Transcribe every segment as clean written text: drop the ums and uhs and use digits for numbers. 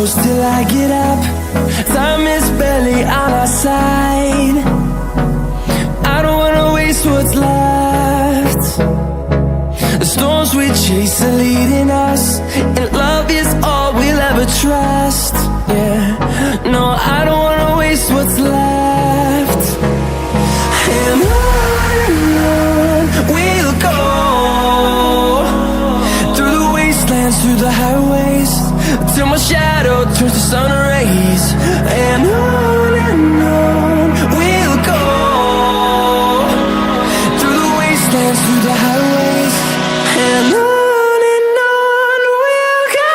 close till I get up. Time is barely on our side. I don't wanna waste what's left. The storms we chase are leading us, and love is all we'll ever trust. Yeah, no, I don't wanna waste what's left. And on we'll go, through the wastelands, through the highways, till my shadow turns to sun rays. And on we'll go, through the wastelands, through the highways, and on we'll go.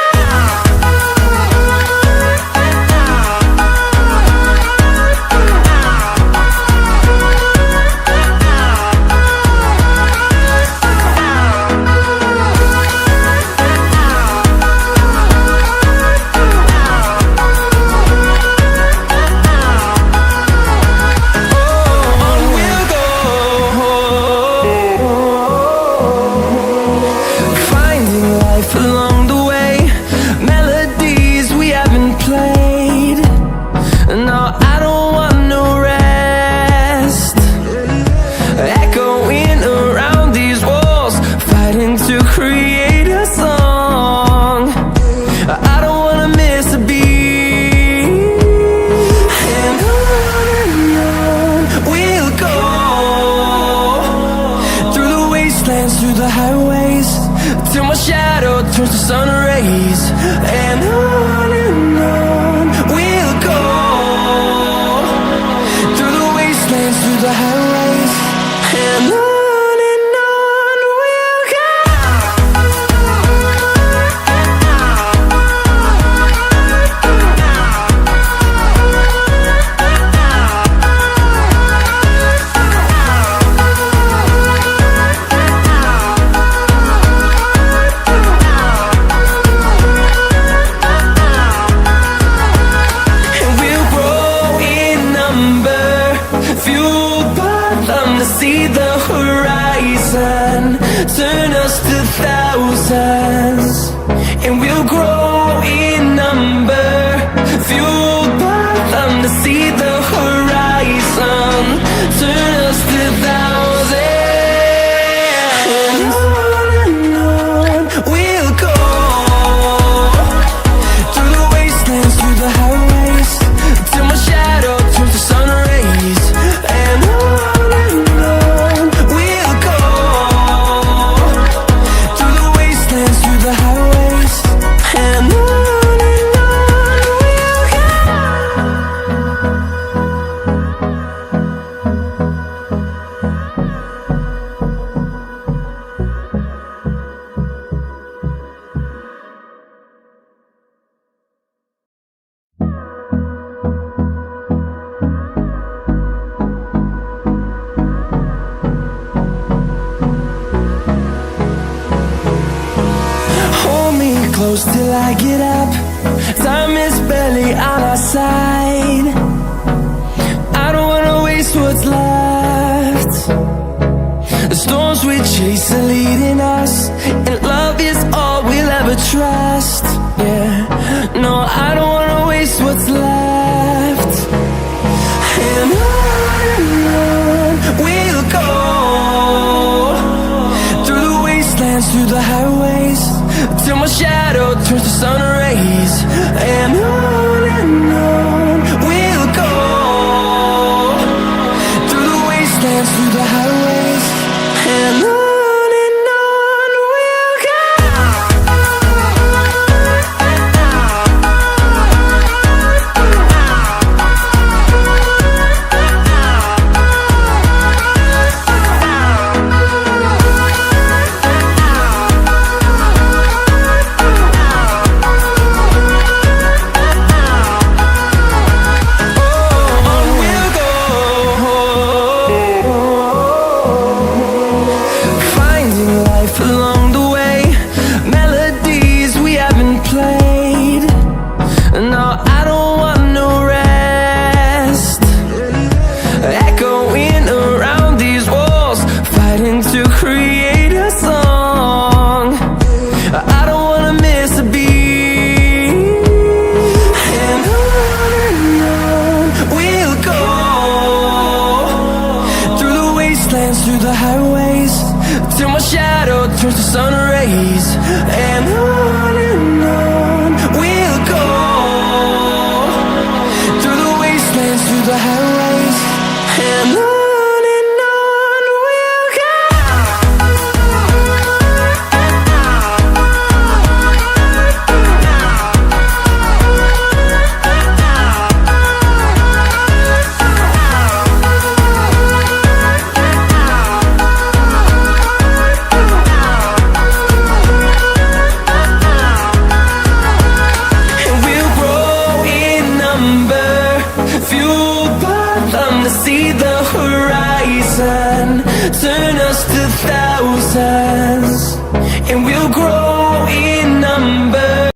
Along the way, melodies we haven't played. No, I don't want no rest. Echoing around these walls, fighting to create a song. I don't wanna miss a beat. And on we'll go, through the wastelands, through the highways, till my shadow turns to sun rays. And on we'll go, through the wastelands, through the highways, and on we'll go. See the horizon, turn us to thousands, and we'll grow in number, fueled by them to see the horizon, turn us to thousands. And on we'll go, through the wastelands, through the highways, till my shadow turns to sun rays. And close till I get up. Time is barely on our side. I don't wanna waste what's left. The storms we chase are leading us, and love is all we'll ever trust. Yeah, no, I don't wanna waste what's left. And on we'll go, through the wastelands, through the highways, till my shadow turns to sun rays. And on we'll go, through the wastelands, through the highways, and on we'll go. till my shadow turns to sun rays. And on we'll go, through the wastelands, through the highways, and on we'll go. Fueled by them to see the horizon, turn us to thousands.